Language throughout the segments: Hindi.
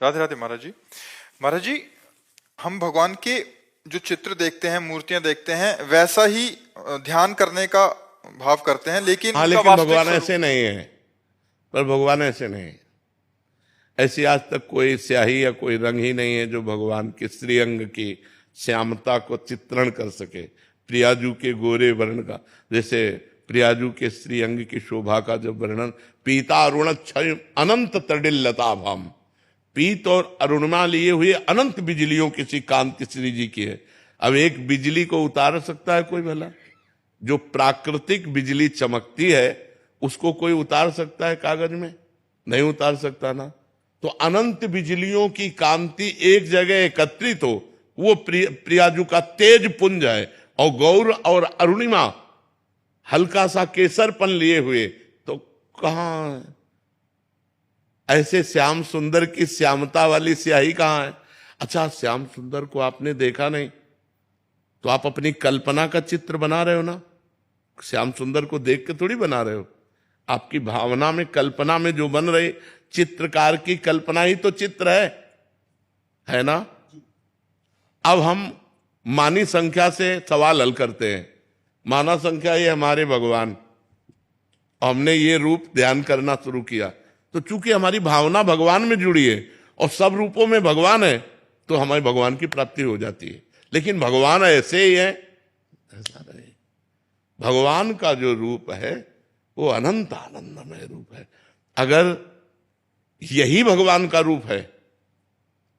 राधे राधे महाराज जी। महाराज जी, हम भगवान के जो चित्र देखते हैं, मूर्तियां देखते हैं, वैसा ही ध्यान करने का भाव करते हैं, लेकिन हाँ, उनका लेकिन वास्तविक भगवान स्वरूप। ऐसे नहीं है। पर भगवान ऐसे नहीं है। ऐसी आज तक कोई स्याही या कोई रंग ही नहीं है जो भगवान के श्रीअंग की श्यामता को चित्रण कर सके। प्रियाजू के गोरे वर्ण का, जैसे प्रियाजू के श्रीअंग की शोभा का जो वर्णन, पीता अरुण क्षय अनंत तडिल लताभाम, पीत और अरुणिमा लिए हुए अनंत बिजलियों की सी कांति श्री जी की है। अब एक बिजली को उतार सकता है कोई भला? जो प्राकृतिक बिजली चमकती है उसको कोई उतार सकता है कागज में? नहीं उतार सकता ना। तो अनंत बिजलियों की कांति एक जगह एकत्रित हो, वो प्रियाजू का तेज पुंज है। और गौर और अरुणिमा हल्का सा केसरपन लिए हुए, तो कहां ऐसे श्याम सुंदर की श्यामता वाली स्याही कहां है? अच्छा, श्याम सुंदर को आपने देखा नहीं तो आप अपनी कल्पना का चित्र बना रहे हो ना। श्याम सुंदर को देख के थोड़ी बना रहे हो। आपकी भावना में, कल्पना में जो बन रहे, चित्रकार की कल्पना ही तो चित्र है ना। अब हम मानी संख्या से सवाल हल करते हैं। माना संख्या ये हमारे भगवान, हमने ये रूप ध्यान करना शुरू किया, तो चूंकि हमारी भावना भगवान में जुड़ी है और सब रूपों में भगवान है, तो हमारी भगवान की प्राप्ति हो जाती है। लेकिन भगवान ऐसे ही है, ऐसा नहीं। भगवान का जो रूप है वो अनंत आनंदमय रूप है। अगर यही भगवान का रूप है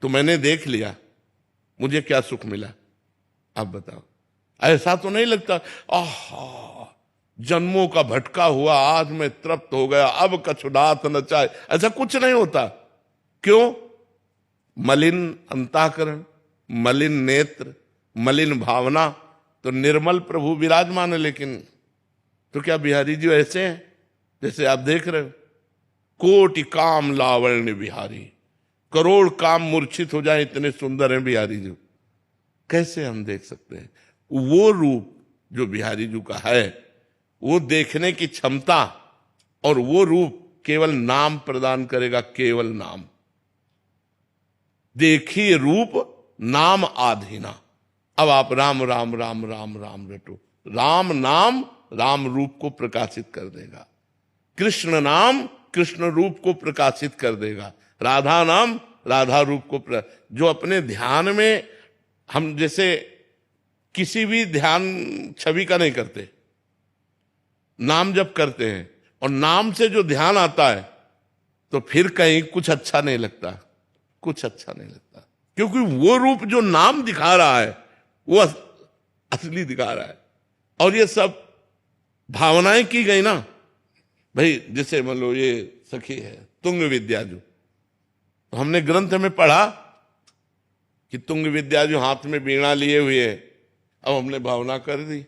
तो मैंने देख लिया, मुझे क्या सुख मिला? आप बताओ। ऐसा तो नहीं लगता आहा जन्मों का भटका हुआ आज मैं तृप्त हो गया, अब कछुडात न चाहे, ऐसा कुछ नहीं होता। क्यों? मलिन अंतःकरण, मलिन नेत्र, मलिन भावना, तो निर्मल प्रभु विराजमान है। लेकिन तो क्या बिहारी जी ऐसे हैं जैसे आप देख रहे हो? कोटि काम लावण्य बिहारी, करोड़ काम मूर्छित हो जाए, इतने सुंदर हैं बिहारी जी। कैसे हम देख सकते हैं? वो रूप जो बिहारी जी का है, वो देखने की क्षमता, और वो रूप केवल नाम प्रदान करेगा, केवल नाम। देखिए रूप नाम आधीना। अब आप राम राम राम राम राम रटो, राम नाम राम रूप को प्रकाशित कर देगा, कृष्ण नाम कृष्ण रूप को प्रकाशित कर देगा, राधा नाम राधा रूप को जो अपने ध्यान में हम जैसे किसी भी ध्यान छवि का नहीं करते, नाम जब करते हैं और नाम से जो ध्यान आता है, तो फिर कहीं कुछ अच्छा नहीं लगता, कुछ अच्छा नहीं लगता। क्योंकि वो रूप जो नाम दिखा रहा है वो असली दिखा रहा है। और ये सब भावनाएं की गई ना भाई। जैसे मान लो ये सखी है तुंग विद्याजू, तो हमने ग्रंथ में पढ़ा कि तुंग विद्याजू हाथ में वीणा लिए हुए है। अब हमने भावना कर दी,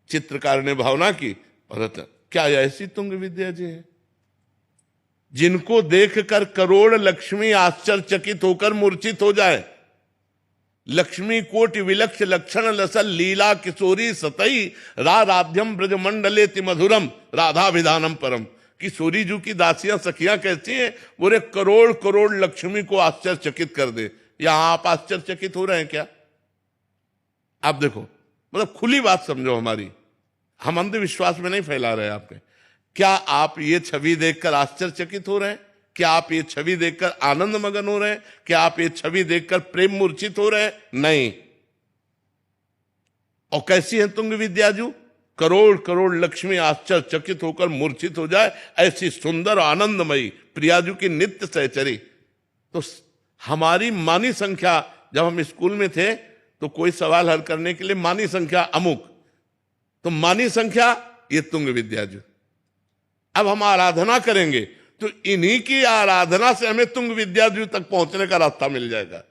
चित्रकार ने भावना की, और क्या ऐसी तुंग विद्या जी है जिनको देखकर करोड़ लक्ष्मी आश्चर्यचकित होकर मूर्छित हो जाए? लक्ष्मी कोटि विलक्ष लक्षण लसल लीला किशोरी सतई राध्यम ब्रज मंडलेति मधुरम राधा विधानम परम। किशोरी जू की दासियां सखियां कैसी हैं? बोले करोड़ करोड़ लक्ष्मी को आश्चर्यचकित कर दे। यहां आप आश्चर्यचकित हो रहे हैं क्या? आप देखो, मतलब खुली बात समझो हमारी, हम अंधविश्वास में नहीं फैला रहे आपके। क्या आप ये छवि देखकर आश्चर्यचकित हो रहे हैं? क्या आप ये छवि देखकर आनंद मगन हो रहे हैं? क्या आप ये छवि देखकर प्रेम मूर्छित हो रहे हैं? नहीं। और कैसी है तुंग विद्याजू? करोड़ करोड़ लक्ष्मी आश्चर्यचकित होकर मूर्छित हो जाए, ऐसी सुंदर आनंदमयी प्रियाजू की नित्य सहचरी। तो हमारी मानी संख्या, जब हम स्कूल में थे तो कोई सवाल हल करने के लिए मानी संख्या अमुक, तो मानी संख्या ये तुंग विद्याजू। अब हम आराधना करेंगे तो इन्हीं की आराधना से हमें तुंग विद्याजू तक पहुंचने का रास्ता मिल जाएगा।